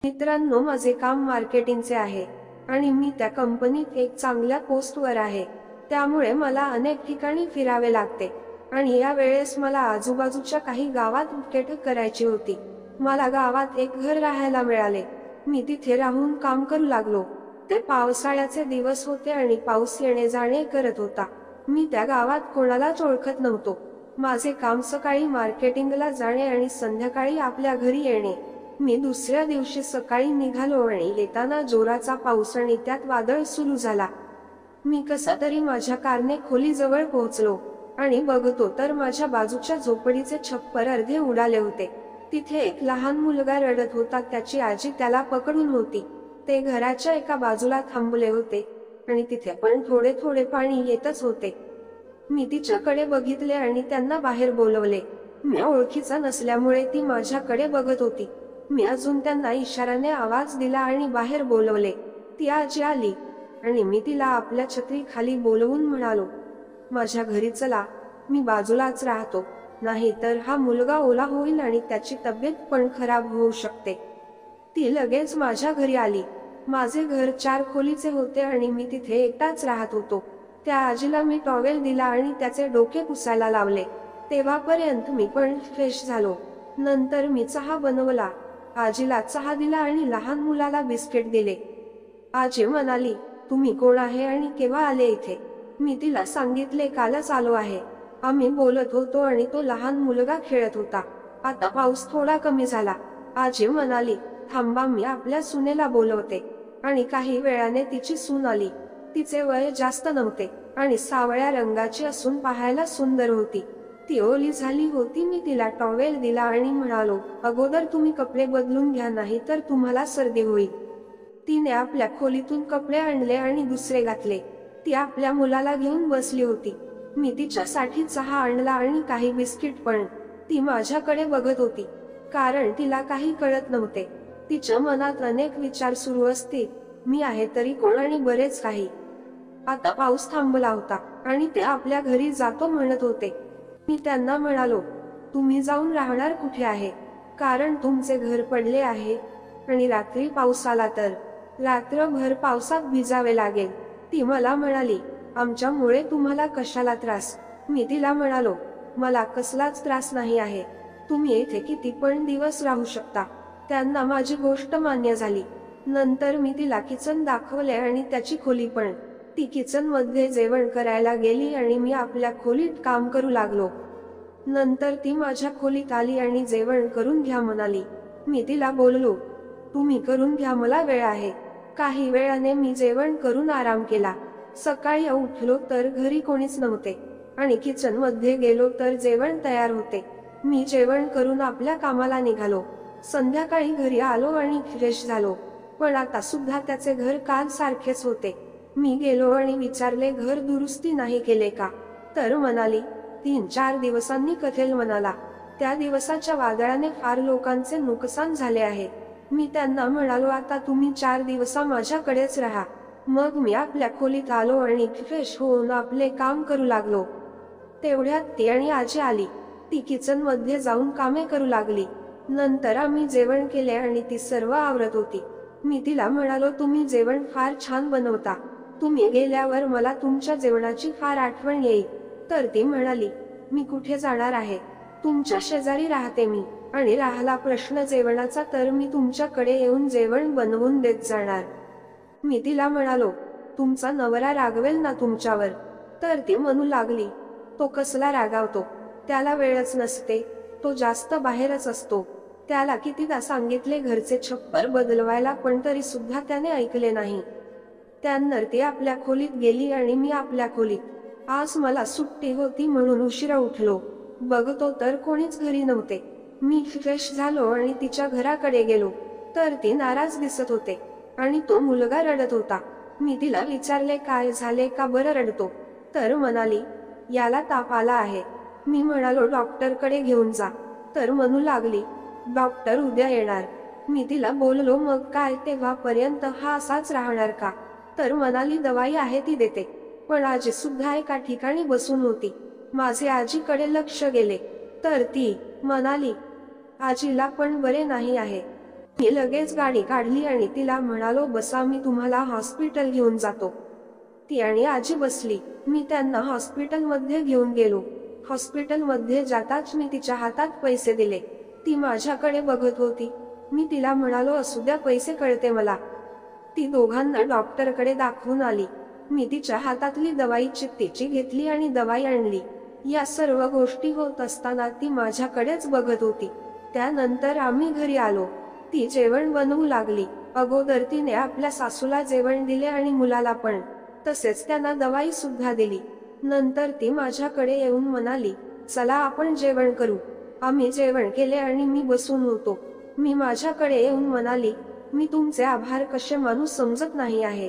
मित्रांनो, माझे काम मार्केटिंगचे आहे आणि मी त्या कंपनीत एक चांगल्या पोस्टवर आहे। त्यामुळे मला अनेक ठिकाणी फिरावे लागते आणि या वेळेस मला आजूबाजूच्या काही गावात विकेट करायची होती। मला गावात एक घर राहायला मिळाले। मी तिथे राहून काम करू लागलो। ते पावसाळ्याचे दिवस होते आणि पाऊस येणे जाणे करत होता। मी त्या गावात कोणालाच ओळखत नव्हतो। माझे काम सकाळी मार्केटिंगला जाणे आणि संध्याकाळी आपल्या घरी येणे। मी दुसऱ्या दिवशी सकाळी निघालो आणि येताना जोराचा पाऊस आणि त्यात वादळ सुरू झाला। मी कसा तरी माझ्या कारने खोलीजवळ पोहोचलो आणि बघतो तर माझ्या बाजूच्या झोपडीचे छप्पर अर्धे उडाले होते। तिथे एक लहान मुलगा रडत होता। त्याची आजी त्याला पकडून होती। ते घराच्या एका बाजूला थांबले होते आणि तिथे पण थोडे थोडे पाणी येतच होते। मी तिच्याकडे बघितले आणि त्यांना बाहेर बोलवले। मी ओळखीचा नसल्यामुळे ती माझ्याकडे बघत होती। मी अजून त्यांना इशाराने आवाज दिला आणि बाहेर बोलवले। ती आजी आली आणि मी तिला आपल्या छत्री खाली बोलवून म्हणालो, माझ्या घरी चला, मी बाजूलाच राहतो, नाही तर हा मुलगा ओला होईल आणि त्याची तब्येत पण खराब होऊ शकते। ती लगेच माझ्या घरी आली। माझे घर 4 खोलीचे होते आणि मी तिथे एकटाच राहत होतो। त्या आजीला मी टॉवेल दिला आणि त्याचे डोके पुसायला लावले। तेव्हापर्यंत मी पण फ्रेश झालो। नंतर मी चहा बनवला, आजीला चहा दिला आणि लहान मुलाला बिस्किट दिले। आजी म्हणाली, तुम्ही कोण आहे आणि केव्हा आले इथे? मी तिला सांगितले, कालच आलो आहे। आम्ही बोलत होतो आणि तो लहान मुलगा खेळत होता। आता पाऊस थोडा कमी झाला। आजी म्हणाली, थांबा, मी आपल्या सुनेला बोलवते। आणि काही वेळाने तिची सून आली। तिचे वय जास्त नव्हते आणि सावळ्या रंगाची असून पाहायला सुंदर होती। ती ओली झाली होती। मी तिला टॉवेल दिला आणि म्हणालो, अगोदर तुम्ही कपडे बदलून घ्या, नाही तर तुम्हाला सर्दी होईल। तिने आपल्या खोलीतून कपडे आणले आणि दुसरे घातले। ती आपल्या मुलाला घेऊन बसली होती। मी तिच्यासाठी चहा आणला आणि काही बिस्किट पण। ती माझ्याकडे बघत होती, कारण तिला काही कळत नव्हते। तिच्या मनात अनेक विचार सुरू असतील, मी आहे तरी कोण आणि बरेच काही। आता पाऊस थांबला होता आणि ते आपल्या घरी जातो म्हणत होते। मी त्यांना म्हणालो, तुम्ही जाऊन राहणार कुठे आहे? कारण तुमचे घर पडले आहे आणि रात्री पाऊस आला तर रात्रभर पावसात भिजावे लागेल। ती मला म्हणाली, आमच्यामुळे तुम्हाला कशाला त्रास? मी तिला म्हणालो, मला कसलाच त्रास नाही आहे, तुम्ही येथे किती पण दिवस राहू शकता। त्यांना माझी गोष्ट मान्य झाली। नंतर मी तिला किचन दाखवले आणि त्याची खोली पण। ती किचन मध्ये जेवण करायला गेली आणि मी आपल्या खोलीत काम करू लागलो। नंतर ती माझ्या खोलीत आली आणि जेवण करून घ्या म्हणाली। मी तिला बोललो, तुम्ही करून घ्या, मला वेळ आहे। काही वेळाने मी जेवण करून आराम केला। सकाळी उठलो तर घरी कोणीच नव्हते आणि किचन मध्ये गेलो तर जेवण तयार होते। मी जेवण करून आपल्या कामाला निघालो। संध्याकाळी घरी आलो आणि फ्रेश झालो, पण आता सुद्धा त्याचे घर काल सारखेच होते। मी गेलो आणि विचारले, घर दुरुस्ती नाही केले का? तर म्हणाली, 3-4 दिवसांनी करेल म्हणाला। त्या दिवसाच्या वादळाने फार लोकांचे नुकसान झाले आहे। मी त्यांना म्हणालो, आता तुम्ही 4 दिवस माझ्याकडेच राहा। मग मी आपल्या खोलीत आलो आणि फ्रेश होऊन आपले काम करू लागलो। तेवढ्यात ती आणि आजी आली। ती किचन मध्ये जाऊन कामे करू लागली। नंतर आम्ही जेवण केले आणि ती सर्व आवरत होती। मी तिला म्हणालो, तुम्ही जेवण फार छान बनवता, तुम्ही गेल्यावर मला तुमच्या जेवणाची फार आठवण येईल। तर ती म्हणाली, मी कुठे जाणार आहे, तुमच्या शेजारी राहते मी, आणि राहिला प्रश्न जेवणाचा तर मी तुमच्याकडे येऊन जेवण बनवून देत जाणार। मी तिला म्हणालो, तुमचा नवरा रागवेल ना तुमच्यावर? तर ती म्हणू लागली, तो कसला रागावतो, त्याला वेळच नसते, तो जास्त बाहेरच असतो। त्याला कितीदा सांगितले घरचे छप्पर बदलवायला, पण तरी सुद्धा त्याने ऐकले नाही। त्यानंतर ती आपल्या खोलीत गेली आणि मी आपल्या खोलीत। आज मला सुट्टी होती म्हणून उशिरा उठलो। बघतो तर कोणीच घरी नव्हते। मी फ्रेश झालो आणि तिच्या घराकडे गेलो तर ती नाराज दिसत होते आणि तो मुलगा रडत होता। मी तिला विचारले, काय झाले, का बरं रडतो? तर म्हणाली, याला ताप आला आहे। मी म्हणालो, डॉक्टरकडे घेऊन जा। तर म्हणू लागली, डॉक्टर उद्या येणार। मी तिला बोललो, मग काय तेव्हापर्यंत हा असाच राहणार का? तर म्हणाली, दवाई आहे ती देते। पण आजी सुद्धा एका ठिकाणी बसून होती। माझे आजीकडे लक्ष गेले तर ती म्हणाली, आजीला पण बरे नाही आहे। मी लगेच गाडी काढली आणि तिला म्हणालो, बसा, मी तुम्हाला हॉस्पिटल घेऊन जातो. ती आणि आजी बसली. मी त्यांना हॉस्पिटलमध्ये घेऊन गेलो. हॉस्पिटलमध्ये जाताच मी तिच्या हातात पैसे दिले. ती माझ्याकडे बघत होती. मी तिला म्हणालो, असू द्या, पैसे कळते मला. ती दोघांना डॉक्टरकडे दाखवून आली. मी तिच्या हातातली दवाई चित्तीची घेतली आणि दवाई आणली. या सर्व गोष्टी होत असताना ती माझ्याकडेच बघत होती. त्यानंतर आम्ही घरी आलो. ती जेवण बनवू लागली. अगोदर तिने आपल्या सासूला जेवण दिले आणि मुलाला पण. तसेच त्यांना दवाई सुद्धा दिली. नंतर ती माझ्याकडे येऊन म्हणाली, चला आपण जेवण करू. आम्ही जेवण केले आणि मी बसून होतो. मी माझ्याकडे येऊन म्हणाली, मी तुमचे आभार कसे मानू समजत नाही आहे.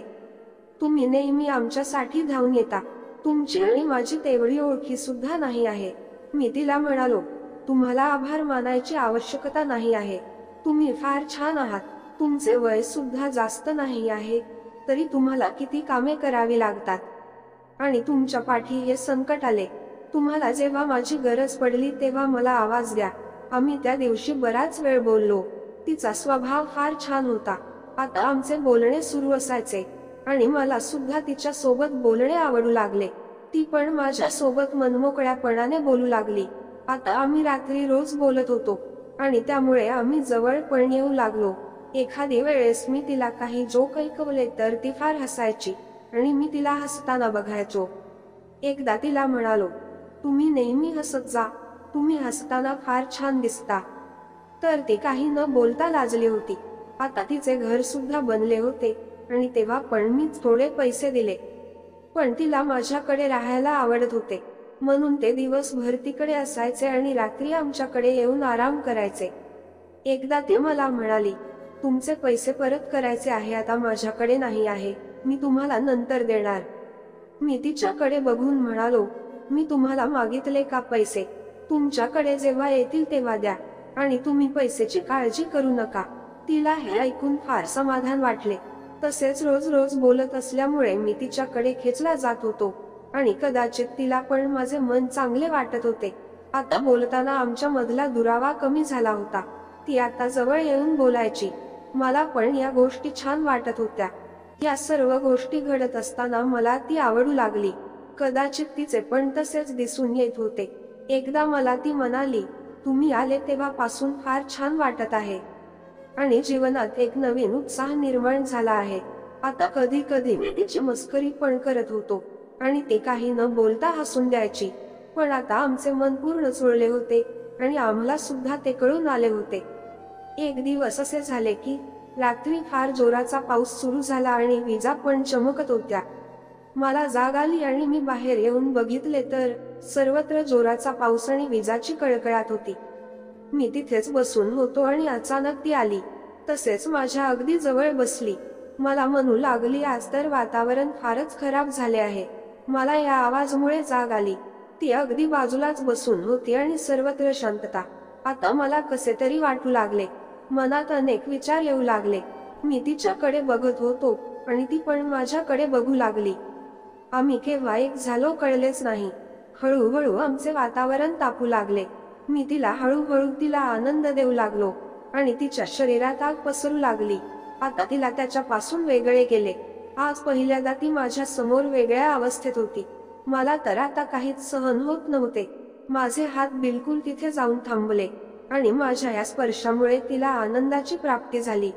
तुम्ही नेहमी आमच्यासाठी धावून येता. तुमची आणि माझी तेवढी ओळखी सुद्धा नाही आहे. मी तिला म्हणालो, तुम्हाला आभार मानायची आवश्यकता नाही आहे. तुम्ही फार छान आहात. तुमचे वय सुद्धा जास्त नाही आहे, तरी तुम्हाला किती कामे करावी लागतात. आणि तुमच्या पाठी हे संकट आले. तुम्हाला जेव्हा माझी गरज पडली तेव्हा मला आवाज द्या. आम्ही त्या दिवशी बराच वेळ बोललो. तिचा स्वभाव फार छान होता. आता आमचे बोलणे सुरू असायचे आणि मला सुद्धा तिच्या सोबत बोलणे आवडू लागले. ती पण माझ्या सोबत मनमोकळ्यापणाने बोलू लागली. आता आम्ही रात्री रोज बोलत होतो आणि त्यामुळे आम्ही जवळ पण येऊ लागलो. एखादी वेळेस मी तिला काही जोक ऐकवले तर ती फार हसायची आणि मी तिला हसताना बघायचो. एकदा तिला म्हणालो, तुम्ही नेहमी हसत जा. तुम्ही हसताना फार छान दिसता. तर ती काही न बोलता लाजली होती. आता तिचे घर सुद्धा बनले होते आणि तेव्हा पण मी थोडे पैसे दिले. पण तिला माझ्याकडे राहायला आवडत होते, म्हणून ते दिवसभर तिकडे असायचे आणि रात्री आमच्याकडे येऊन आराम करायचे. एकदा ती मला म्हणाली, तुमचे पैसे परत करायचे आहे. आता माझ्याकडे नाही आहे, मी तुम्हाला नंतर देणार. मी तिच्याकडे बघून म्हणालो, मी तुम्हाला मागितले का पैसे? तुमच्याकडे जेव्हा येतील तेव्हा द्या आणि तुम्ही पैशाची काळजी करू नका. तिला हे ऐकून फार समाधान वाटले. तसेच रोज रोज बोलत असल्यामुळे मी तिच्याकडे खेचला जात होतो आणि कदाचित तिला पण माझे मन चांगले वाटत होते. आता बोलताना आमच्या मधला दुरावा कमी झाला होता. ती आता जवळ येऊन बोलायची. मला पण या गोष्टी छान वाटत होत्या. या सर्व गोष्टी घडत असताना मला ती आवडू लागली. कदाचित तिचे पण तसेच दिसून येत होते. एकदा मला ती म्हणाली, तुम्ही आले तेव्हापासून फार छान वाटत आहे आणि जीवनात एक नवीन उत्साह निर्माण झाला आहे. आता कधी कधी मी तिची मस्करी पण करत होतो आणि ती काही न बोलता हसून द्यायची. पण आता आमचे मन पूर्ण जुळले होते आणि आम्हाला सुद्धा ते कळून आले होते. एक दिवस असे झाले की रात्री फार जोराचा पाऊस सुरू झाला आणि विजा पण चमकत होत्या. मला जाग आली आणि मी बाहेर येऊन बघितले तर सर्वत्र जोराचा पाऊस आणि विजाची कळकळाट होती. मी तिथेच बसून होतो आणि अचानक ती आली. तसेच माझ्या अगदी जवळ बसली. मला म्हणू लागली, आज तर वातावरण फारच खराब झाले आहे. मला या आवाजामुळे जाग आली. ती अगदी बाजूलाच बसून होती आणि सर्वत्र शांतता. आता मला कसे तरी वाटू लागले. मनात अनेक विचार येऊ लागले. मी तिच्याकडे बघत होतो आणि ती पण माझ्याकडे बघू लागली. आम्ही केव्हा एक झालो कळलेच नाही. हळूहळू आमचे वातावरण तापू लागले. मी तिला हळूहळू तिला आनंद देऊ लागलो आणि तिच्या शरीरात आग पसरू लागली. आता तिला त्याच्यापासून वेगळे केले. आज पहिल्यांदा ती माझ्या समोर वेगळ्या अवस्थेत होती. मला तर आता काहीच सहन होत नव्हते. माझे हात बिलकुल तिथे जाऊन थांबले आणि माझ्या या स्पर्शामुळे तिला आनंदाची प्राप्ती झाली.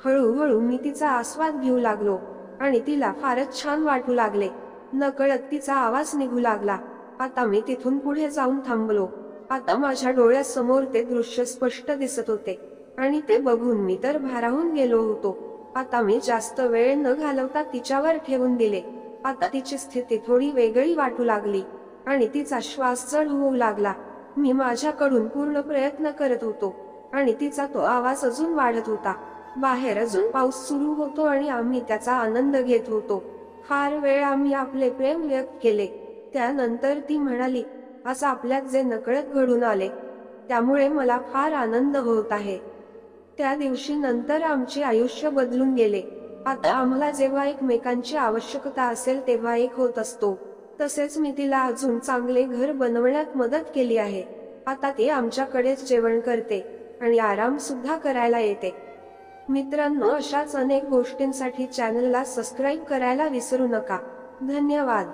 हळूहळू मी तिचा आस्वाद घेऊ लागलो आणि तिला फारच छान वाटू लागले. नकळत तिचा आवाज निघू लागला. आता मी तिथून पुढे जाऊन थांबलो. आता माझ्या डोळ्यासमोर ते दृश्य स्पष्ट दिसत होते आणि ते बघून मी तर भारावून गेलो होतो. आता मी जास्त वेळ न घालवता तिच्यावर ठेवून दिले. आता तिची स्थिती थोडी वेगळी वाटू लागली आणि तिचा श्वास जड होऊ लागला. मी माझ्याकडून पूर्ण प्रयत्न करत होतो आणि तिचा तो आवाज अजून वाढत होता. बाहेर अजून पाऊस सुरू होतो आणि आम्ही त्याचा आनंद घेत होतो. फार वेळ आम्ही आपले प्रेम व्यक्त केले. त्यानंतर ती म्हणाली, असं आपल्यात जे नकळत घडून आले त्यामुळे मला फार आनंद होत आहे. त्या दिवशी नंतर आमचे आयुष्य बदलून गेले. आता आम्हाला जेव्हा एकमेकांची आवश्यकता असेल तेव्हा एक होत असतो. तसेच मी तिला अजून चांगले घर बनवण्यात मदत केली आहे. आता ती आमच्याकडेच जेवण करते आणि आराम सुद्धा करायला येते. मित्रांनो, अशाच अनेक गोष्टींसाठी चॅनलला सबस्क्राईब करायला विसरू नका. धन्यवाद.